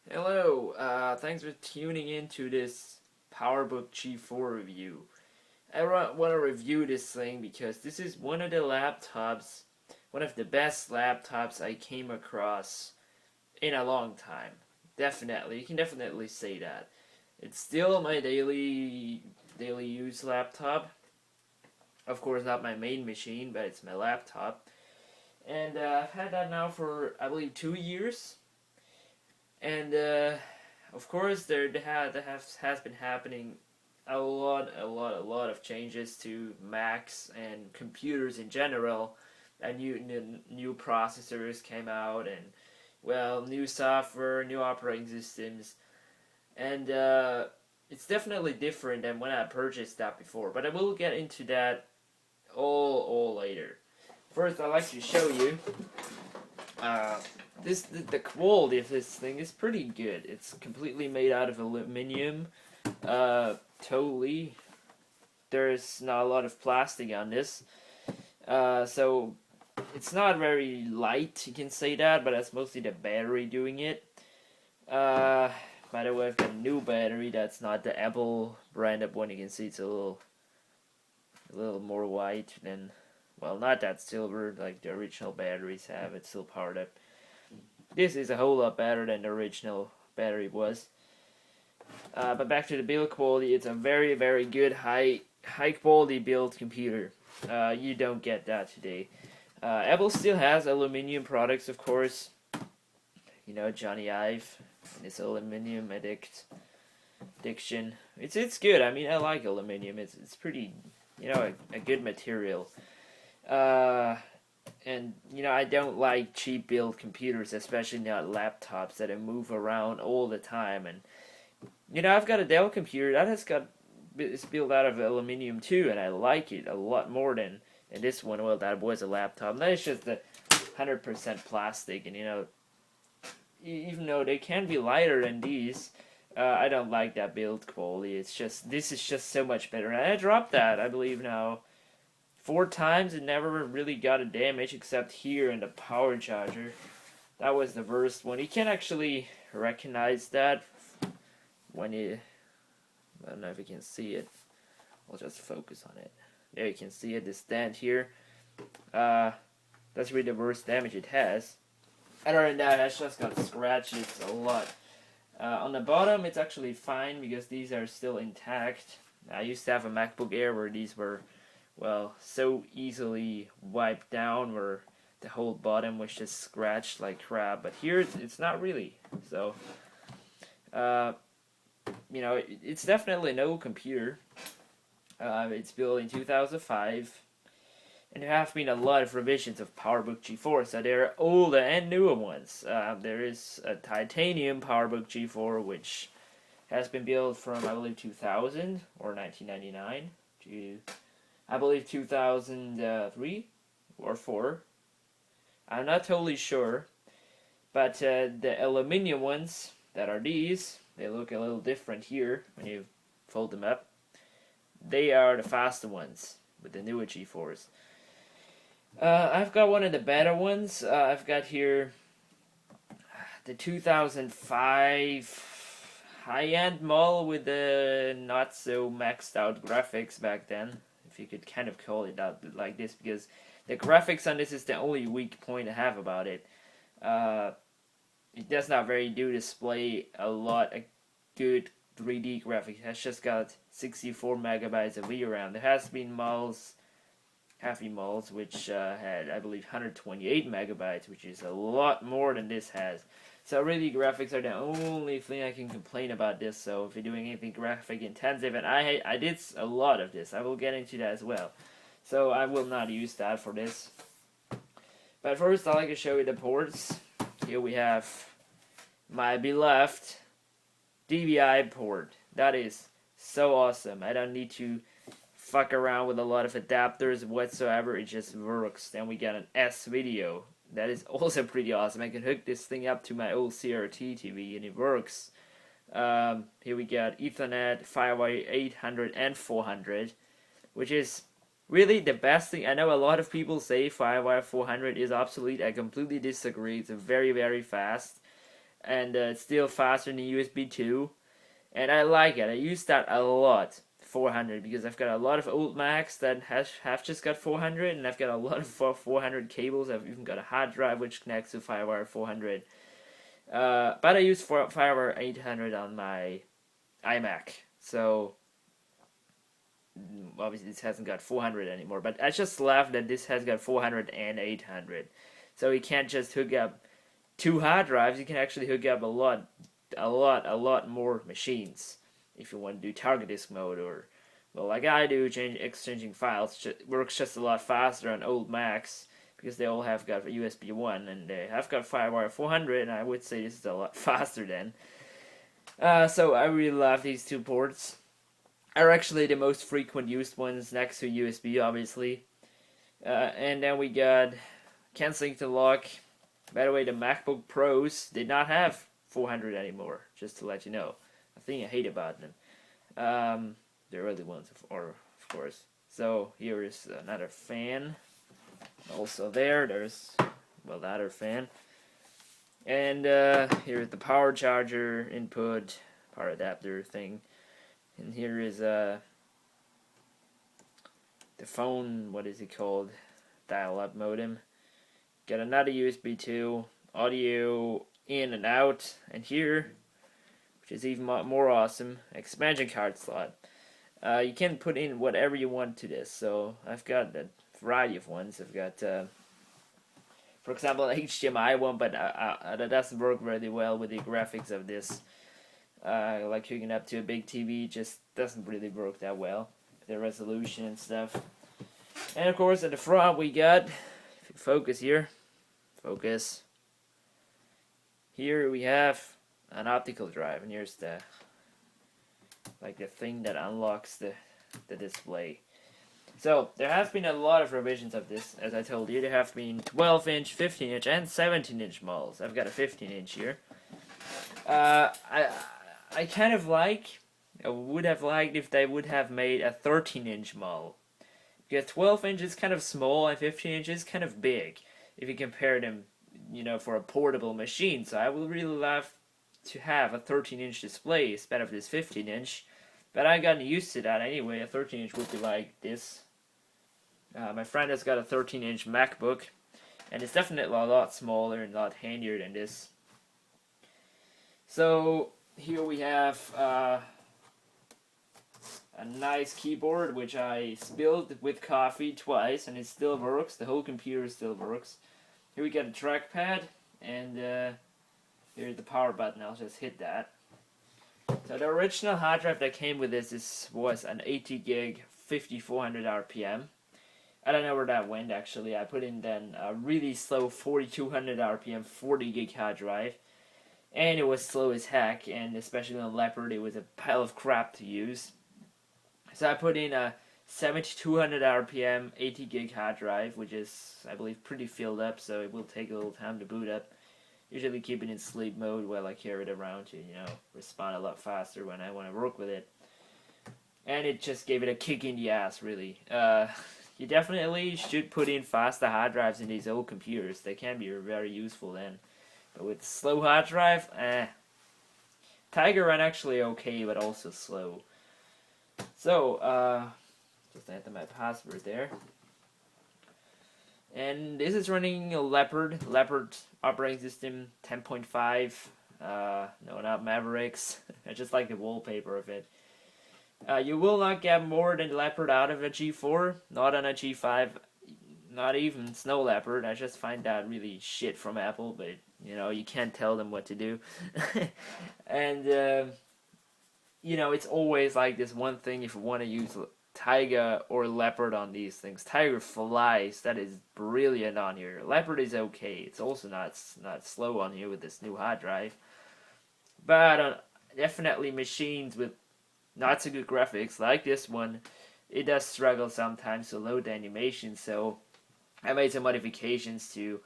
Hello, thanks for tuning in to this Powerbook G4 review. I want to review this thing because this is one of the best laptops I came across in a long time. Definitely, you can definitely say that. It's still my daily use laptop. Of course, not my main machine, but it's my laptop. And I've had that now for, I believe, 2 years. And of course, has been happening a lot of changes to Macs and computers in general. And new processors came out, and well, new software, new operating systems, and it's definitely different than when I purchased that before. But I will get into that all later. First, I'd like to show you uh, the quality of this thing is pretty good. It's completely made out of aluminum. Totally. There's not a lot of plastic on this. So it's not very light, you can say that, but that's mostly the battery doing it. By the way, I've got a new battery that's not the Apple branded one. You can see it's a little more white than, well, not that silver like the original batteries have. It's still powered up. This is a whole lot better than the original battery was. But back to the build quality, it's a very good high quality build computer. You don't get that today. Apple still has aluminum products, of course. You know, Johnny Ive and his aluminum addiction. It's good. I mean, I like aluminum. It's pretty, a good material. And I don't like cheap build computers, especially not laptops that move around all the time. And I've got a Dell computer that it's built out of aluminum too, and I like it a lot more than this one. Well, that was a laptop. And that is just the 100% plastic, and even though they can be lighter than these, I don't like that build quality. This is just so much better. And I dropped that, I believe now 4 times and never really got a damage except here in the power charger. That was the worst one. You can actually recognize that when you, I don't know if you can see it. I'll just focus on it. There you can see it, the stand here. That's really the worst damage it has. Other than that, it's just got scratches a lot. On the bottom, it's actually fine because these are still intact. I used to have a MacBook Air where these were, well, so easily wiped down where the whole bottom was just scratched like crap. But here, it's not really. So, it's definitely an old computer. It's built in 2005. And there have been a lot of revisions of Powerbook G4, so there are older and newer ones. There is a titanium Powerbook G4, which has been built from, I believe, 2000 or 1999 to, I believe, 2003 or 4. I'm not totally sure, but the aluminum ones that are these, they look a little different here when you fold them up. They are the faster ones with the newer G4s. I've got one of the better ones. I've got here the 2005 high-end model with the not so maxed out graphics back then, if you could kind of call it that like this, because the graphics on this is the only weak point I have about it. It does not really do display a lot of good 3D graphics. It has just got 64 megabytes of VRAM. There has been models, heavy models, which had, I believe, 128 megabytes, which is a lot more than this has. So really, graphics are the only thing I can complain about this. So if you're doing anything graphic intensive, and I did a lot of this, I will get into that as well. So I will not use that for this. But first, I'd like to show you the ports. Here we have my beloved DVI port. That is so awesome. I don't need to fuck around with a lot of adapters whatsoever. It just works. Then we got an S video. That is also pretty awesome. I can hook this thing up to my old CRT TV and it works. Here we got Ethernet, Firewire 800 and 400, which is really the best thing. I know a lot of people say Firewire 400 is obsolete. I completely disagree. It's very fast. and it's still faster than USB 2, and I like it. I use that a lot, 400, because I've got a lot of old Macs that have just got 400, and I've got a lot of 400 cables. I've even got a hard drive which connects to FireWire 400. But I use FireWire 800 on my iMac, so obviously this hasn't got 400 anymore. But I just love that this has got 400 and 800, so you can't just hook up 2 hard drives. You can actually hook up a lot more machines if you want to do target disk mode, or well, like I do, exchanging files works just a lot faster on old Macs, because they all have got USB 1 and they have got FireWire 400, and I would say this is a lot faster then. So I really love these 2 ports. Are actually the most frequent used ones next to USB, obviously. And then we got canceling to lock. By the way, the MacBook Pros did not have 400 anymore, just to let you know. A thing I hate about them. The early ones, of course. So here is another fan. Also there's, well, the other fan. And here's the power charger input, power adapter thing. And here is the phone, what is it called? Dial-up modem. Got another USB 2, audio in and out, and here, which is even more awesome, expansion card slot. You can put in whatever you want to this, so I've got a variety of ones. I've got, for example, an HDMI one, but that doesn't work really well with the graphics of this. Like hooking up to a big TV just doesn't really work that well, the resolution and stuff. And of course, at the front we got, if you focus here, here we have an optical drive, and here's the thing that unlocks the display. So there have been a lot of revisions of this, as I told you. There have been 12-inch, 15-inch, and 17-inch models. I've got a 15-inch here. I kind of I would have liked if they would have made a 13-inch model, because 12-inch is kind of small and 15-inch is kind of big if you compare them, for a portable machine. So I would really love to have a 13-inch display instead of this 15-inch, but I gotten used to that anyway. A 13-inch would be like this. My friend has got a 13-inch MacBook, and it's definitely a lot smaller and a lot handier than this. So here we have a nice keyboard, which I spilled with coffee twice, and it still works. The whole computer still works. Here we got a trackpad, and here's the power button. I'll just hit that. So the original hard drive that came with this was an 80 gig 5400 RPM. I don't know where that went actually. I put in then a really slow 4200 RPM 40 gig hard drive, and it was slow as heck, and especially on Leopard it was a pile of crap to use. So I put in a 7200 RPM 80 gig hard drive, which is, I believe, pretty filled up, so it will take a little time to boot up. Usually keep it in sleep mode while I carry it around to, respond a lot faster when I want to work with it. And it just gave it a kick in the ass, really. You definitely should put in faster hard drives in these old computers. They can be very useful then. But with slow hard drive, Tiger ran actually okay, but also slow. So, just enter my password there. And this is running a Leopard operating system 10.5. No, not Mavericks. I just like the wallpaper of it. You will not get more than Leopard out of a G4, not on a G5, not even Snow Leopard. I just find that really shit from Apple, but you can't tell them what to do. And it's always like this one thing if you want to use Tiger or Leopard on these things. Tiger flies, that is brilliant on here. Leopard is okay. It's also not slow on here with this new hard drive. But definitely machines with not so good graphics like this one, it does struggle sometimes to load the animation. So I made some modifications to,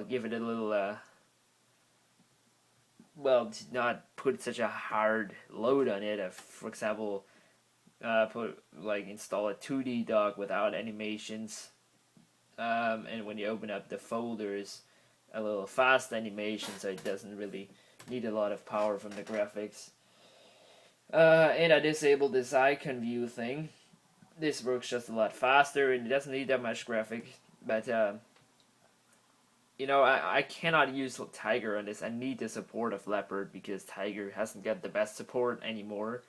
give it a little, to not put such a hard load on it. For example, install a 2D dock without animations, and when you open up the folders, a little fast animation, so it doesn't really need a lot of power from the graphics. And I disabled this icon view thing. This works just a lot faster and it doesn't need that much graphics. But you know, I cannot use Tiger on this. I need the support of Leopard because Tiger hasn't got the best support anymore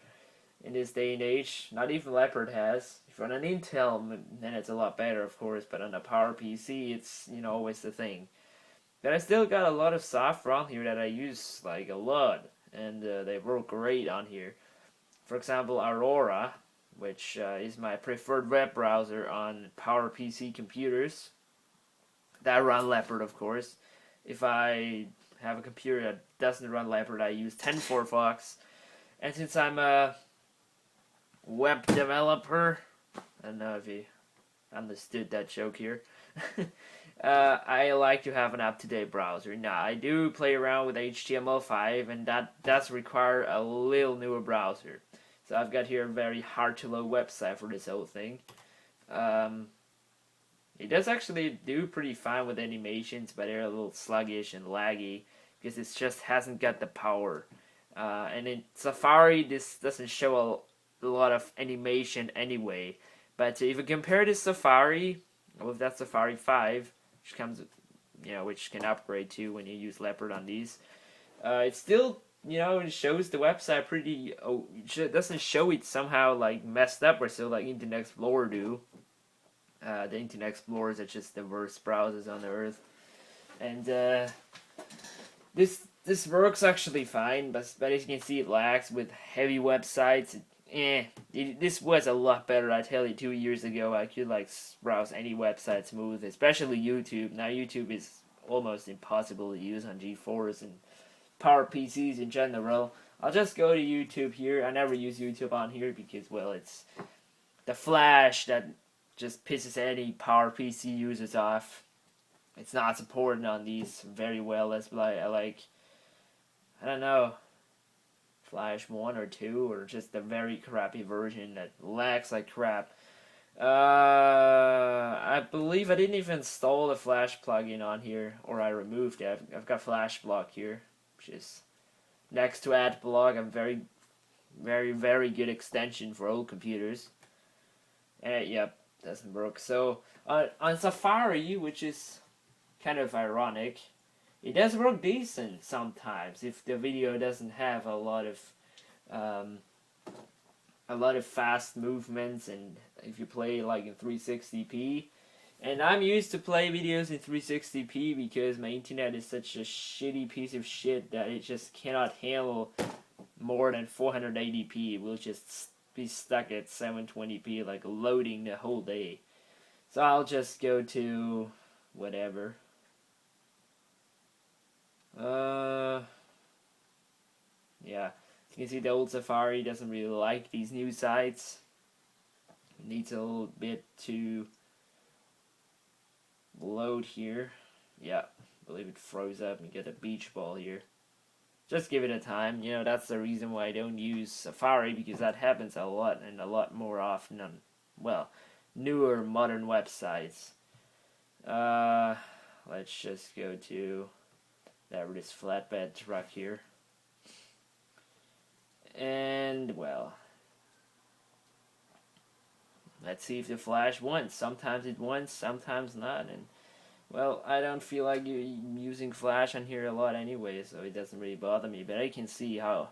in this day and age. Not even Leopard has. If you're on an Intel, then it's a lot better, of course. But on a PowerPC, it's, you know, always the thing. But I still got a lot of software on here that I use like a lot, and they work great on here. For example, Aurora, which is my preferred web browser on PowerPC computers. That run Leopard, of course. If I have a computer that doesn't run Leopard, I use 10.4 And since I'm a web developer, I don't know if you understood that joke here. I like to have an up-to-date browser. Now, I do play around with HTML5, and that does require a little newer browser. So I've got here a very hard-to-load website for this whole thing. It does actually do pretty fine with animations, but they're a little sluggish and laggy because it just hasn't got the power. And in Safari, this doesn't show a lot of animation anyway. But if you compare this Safari with that Safari 5, which comes, you know, which can upgrade to when you use Leopard on these, it still, you know, it shows the website pretty. It doesn't show it somehow like messed up or so like Internet Explorer do. The Internet Explorers are just the worst browsers on the earth, and this works actually fine, but as you can see, it lags with heavy websites. This was a lot better. I tell you, 2 years ago, I could like browse any website smooth, especially YouTube. Now YouTube is almost impossible to use on G4s and PowerPCs in general. I'll just go to YouTube here. I never use YouTube on here because, well, it's the Flash that just pisses any PowerPC users off. It's not supported on these very well. That's why I don't know, Flash 1 or 2, or just a very crappy version that lags like crap. I believe I didn't even install the Flash plugin on here, or I removed it. I've got Flash Block here, which is next to AdBlock, a very, very, very good extension for old computers. Yep, doesn't work. So on Safari, which is kind of ironic, it does work decent sometimes if the video doesn't have a lot of fast movements, and if you play like in 360p. And I'm used to play videos in 360p because my internet is such a shitty piece of shit that it just cannot handle more than 480p. It will just be stuck at 720p, like loading the whole day. So I'll just go to whatever. Yeah, you can see the old Safari doesn't really like these new sites. It needs a little bit to load here. Yeah, I believe it froze up and get a beach ball here. Just give it a time. You know, that's the reason why I don't use Safari, because that happens a lot and a lot more often on, well, newer modern websites. Let's just go to this flatbed truck here. And, well, let's see if the Flash wants. Sometimes it wants, sometimes not. And, well, I don't feel like using Flash on here a lot anyway, so it doesn't really bother me. But I can see how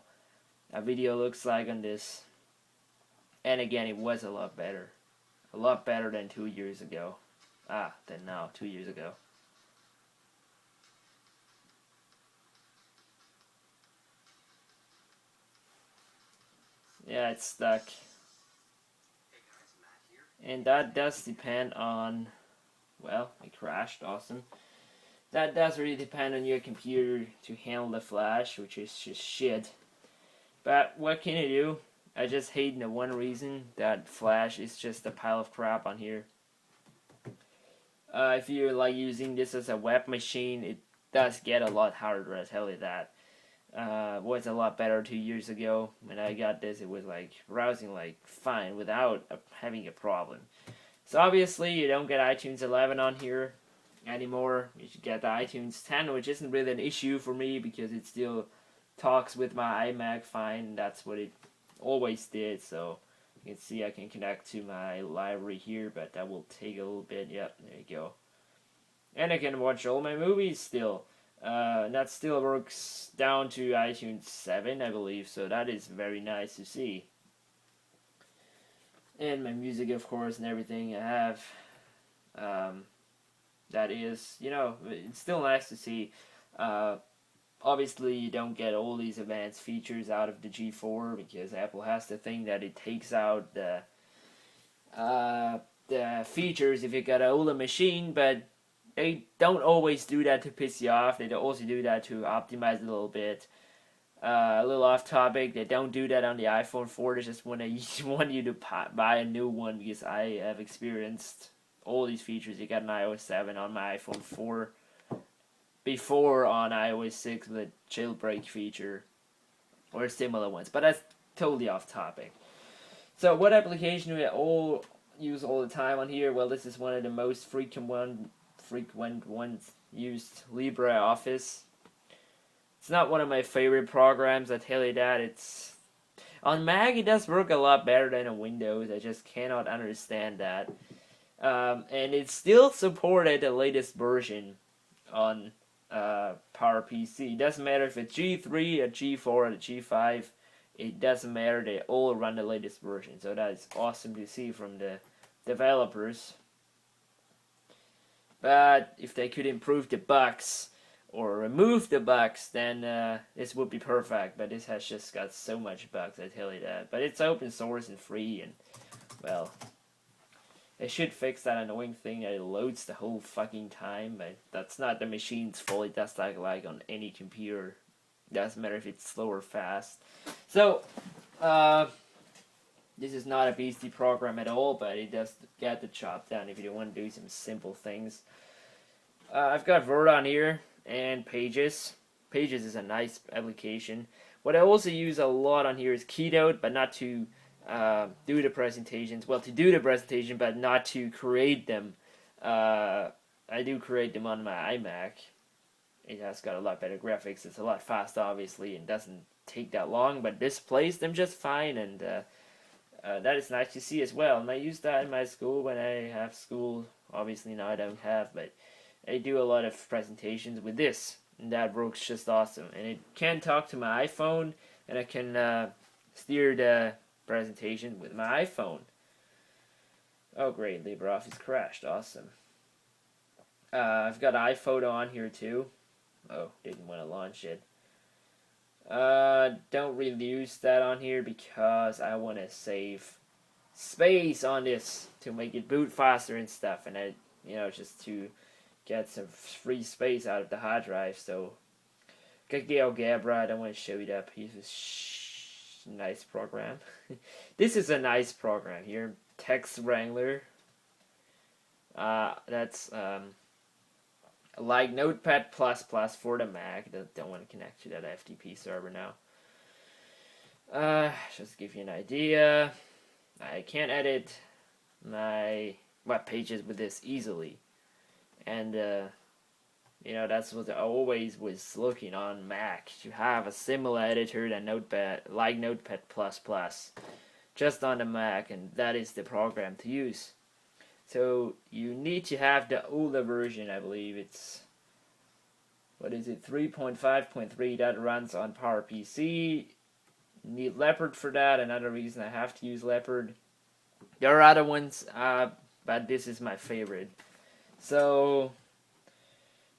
a video looks like on this. And again, it was a lot better. A lot better than 2 years ago. Than now, 2 years ago. Yeah, it's stuck. And that does depend on, well, it crashed, awesome. That does really depend on your computer to handle the Flash, which is just shit. But what can you do? I just hate the one reason that Flash is just a pile of crap on here. If you're like using this as a web machine, it does get a lot harder, I tell you that. Was a lot better 2 years ago. When I got this, it was like browsing like fine without having a problem. So obviously you don't get iTunes 11 on here anymore. You should get the iTunes 10, which isn't really an issue for me because it's still talks with my iMac fine. That's what it always did. So you can see I can connect to my library here, but that will take a little bit. Yep, there you go. And I can watch all my movies still. That still works down to iTunes 7, I believe, so that is very nice to see. And my music, of course, and everything I have. That is, it's still nice to see. Obviously, you don't get all these advanced features out of the G4 because Apple has the thing that it takes out the features if you got an older machine, but they don't always do that to piss you off. They also do that to optimize it a little bit. A little off topic, they don't do that on the iPhone 4. They just want you to buy a new one because I have experienced all these features. You got an iOS 7 on my iPhone 4 before on iOS 6 with a jailbreak feature or similar ones. But that's totally off topic. So what application do we all use all the time on here? Well, this is one of the most frequent ones used, LibreOffice. It's not one of my favorite programs, I tell you that. It's on Mac, it does work a lot better than on Windows. I just cannot understand that. And it's still supported the latest version on PowerPC. It doesn't matter if it's G3, a G4, or a G5. It doesn't matter. They all run the latest version. So that is awesome to see from the developers. But if they could improve the bugs or remove the bugs, then this would be perfect. But this has just got so much bugs, I tell you that. But it's open source and free, and well, they should fix that annoying thing that it loads the whole fucking time. But that's not the machine's fault. It does that like on any computer. Doesn't matter if it's slow or fast. So this is not a beastie program at all, but it does get the job done if you want to do some simple things. I've got Word on here and Pages. Pages is a nice application. What I also use a lot on here is Keynote, but not to do the presentations. Well, to do the presentation, but not to create them. I do create them on my iMac. It has got a lot better graphics. It's a lot faster, obviously, and doesn't take that long, but displays them just fine, and that is nice to see as well. And I use that in my school when I have school. Obviously now I don't have, but I do a lot of presentations with this, and that works just awesome. And it can talk to my iPhone, and I can steer the presentation with my iPhone. Oh great, LibreOffice crashed, awesome. I've got iPhoto on here too. Oh, didn't want to launch it. Don't really use that on here because I want to save space on this to make it boot faster and stuff, and I, just to get some free space out of the hard drive. So, GeoGebra, I don't want to show you that piece of nice program. This is a nice program here. Text Wrangler. That's like Notepad++ for the Mac. Don't want to connect to that FTP server now. Just to give you an idea, I can edit my web pages with this easily, and that's what I always was looking on Mac, to have a similar editor than Notepad, like Notepad++, just on the Mac, and that is the program to use. So you need to have the older version. I believe it's, 3.5.3 that runs on PowerPC. Need Leopard for that. Another reason I have to use Leopard. There are other ones, but this is my favorite. So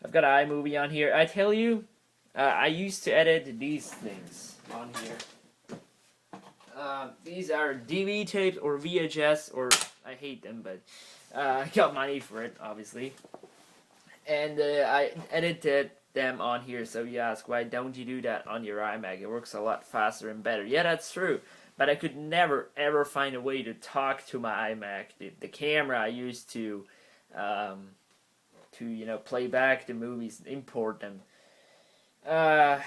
I've got iMovie on here. I tell you, I used to edit these things on here. These are DV tapes or VHS, or I hate them, but I got money for it, obviously. And I edited them on here, so you ask, why don't you do that on your iMac? It works a lot faster and better. Yeah, that's true, but I could never, ever find a way to talk to my iMac. The camera I used to play back the movies, import them.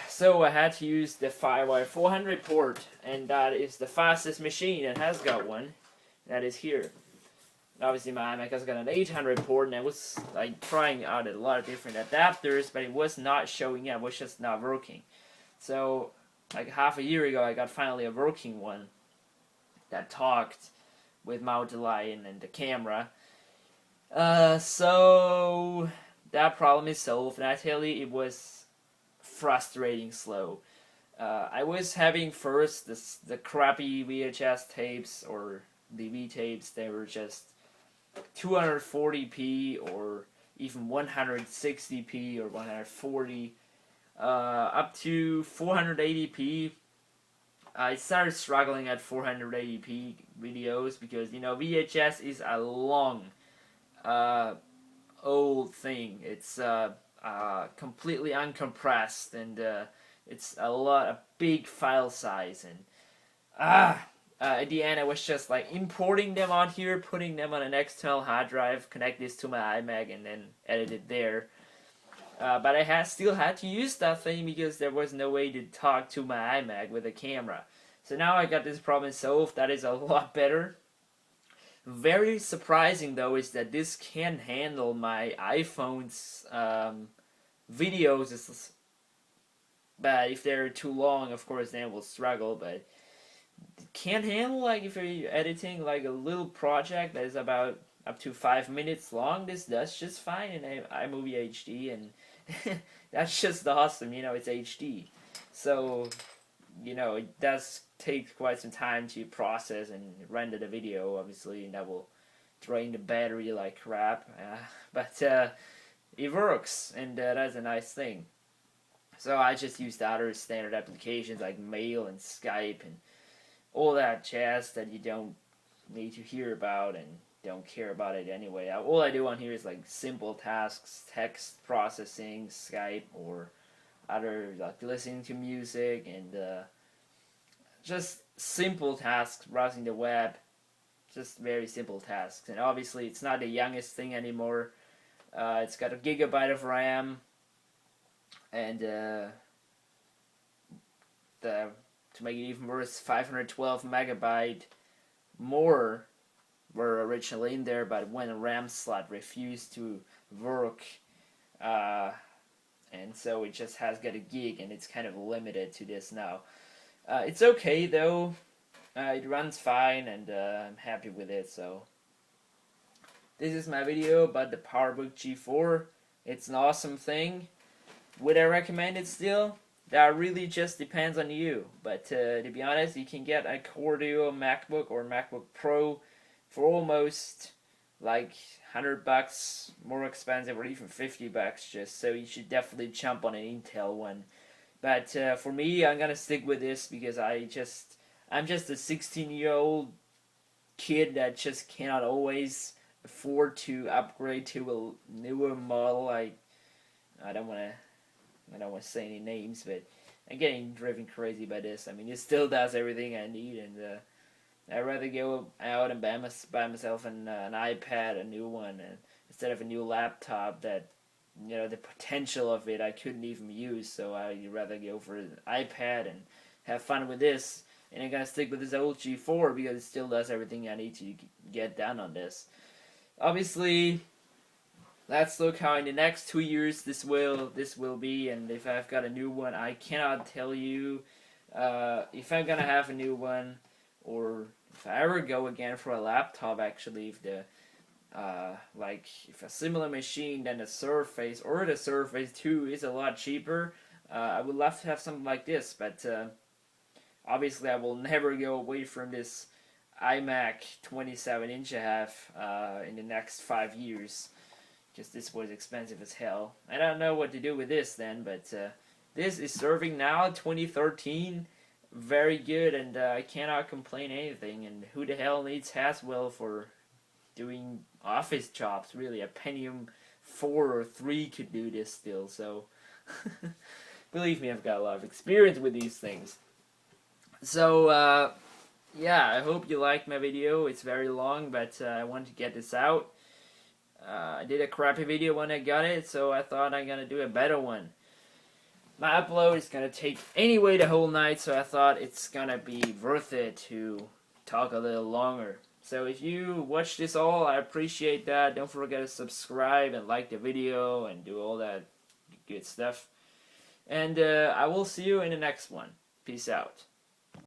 So I had to use the Firewire 400 port, and that is the fastest machine that has got one. That is here. Obviously my iMac has got an 800 port, and I was like trying out a lot of different adapters, but it was not showing up, it was just not working. So like half a year ago, I got finally a working one that talked with mounted light and the camera. So that problem is solved, and I tell you, it was frustrating slow. I was having first the crappy VHS tapes or DV tapes. They were just 240p or even 160p or 140, up to 480p. I started struggling at 480p videos because VHS is a long, uh, old thing. It's completely uncompressed, and it's a big file size, and at the end I was just like importing them on here, putting them on an external hard drive, connect this to my iMac, and then edit it there. But I still had to use that thing because there was no way to talk to my iMac with a camera. So now I got this problem solved. That is a lot better. Very surprising though is that this can handle my iPhone's videos. But if they're too long, of course, then we'll struggle. But it can't handle, like, if you're editing like a little project that is about up to 5 minutes long. This does just fine in iMovie HD, and that's just awesome. It's HD, so it does take quite some time to process and render the video, obviously, and that will drain the battery like crap. But it works, and that's a nice thing. So I just use the other standard applications like Mail and Skype and all that jazz that you don't need to hear about and don't care about it anyway. All I do on here is like simple tasks, text processing, Skype, or other, like listening to music, and just simple tasks, browsing the web, just very simple tasks. And obviously it's not the youngest thing anymore. It's got a gigabyte of RAM, and to make it even worse, 512 megabyte more were originally in there, but when a RAM slot refused to work, and so it just has got a gig, and it's kind of limited to this now. It's okay though. It runs fine, and I'm happy with it. So this is my video about the Powerbook G4. It's an awesome thing. Would I recommend it still? That really just depends on you. But to be honest, you can get a Core Duo MacBook or MacBook Pro for almost like $100 more expensive, or even $50 just. So you should definitely jump on an Intel one. But for me, I'm gonna stick with this because I'm just a 16-year-old kid that just cannot always afford to upgrade to a newer model. I don't want to say any names, but I'm getting driven crazy by this. I mean, it still does everything I need, and I'd rather go out and buy myself an iPad, a new one, and instead of a new laptop that, the potential of it I couldn't even use. So I'd rather go for an iPad and have fun with this. And I'm gonna stick with this old G4 because it still does everything I need to get done on this. Obviously, let's look how in the next 2 years this will be, and if I've got a new one, I cannot tell you if I'm gonna have a new one, or if I ever go again for a laptop. Actually, if the if a similar machine than the Surface or the Surface 2 is a lot cheaper, I would love to have something like this. But obviously, I will never go away from this iMac 27-inch I have in the next 5 years. Because this was expensive as hell. I don't know what to do with this then, but this is serving now, 2013, very good, and I cannot complain anything. And who the hell needs Haswell for doing office jobs? Really, a Pentium 4 or 3 could do this still. So believe me, I've got a lot of experience with these things. So yeah, I hope you liked my video. It's very long, but I wanted to get this out. I did a crappy video when I got it, so I thought I'm gonna do a better one. My upload is gonna take anyway the whole night, so I thought it's gonna be worth it to talk a little longer. So if you watch this all, I appreciate that. Don't forget to subscribe and like the video and do all that good stuff. And I will see you in the next one. Peace out.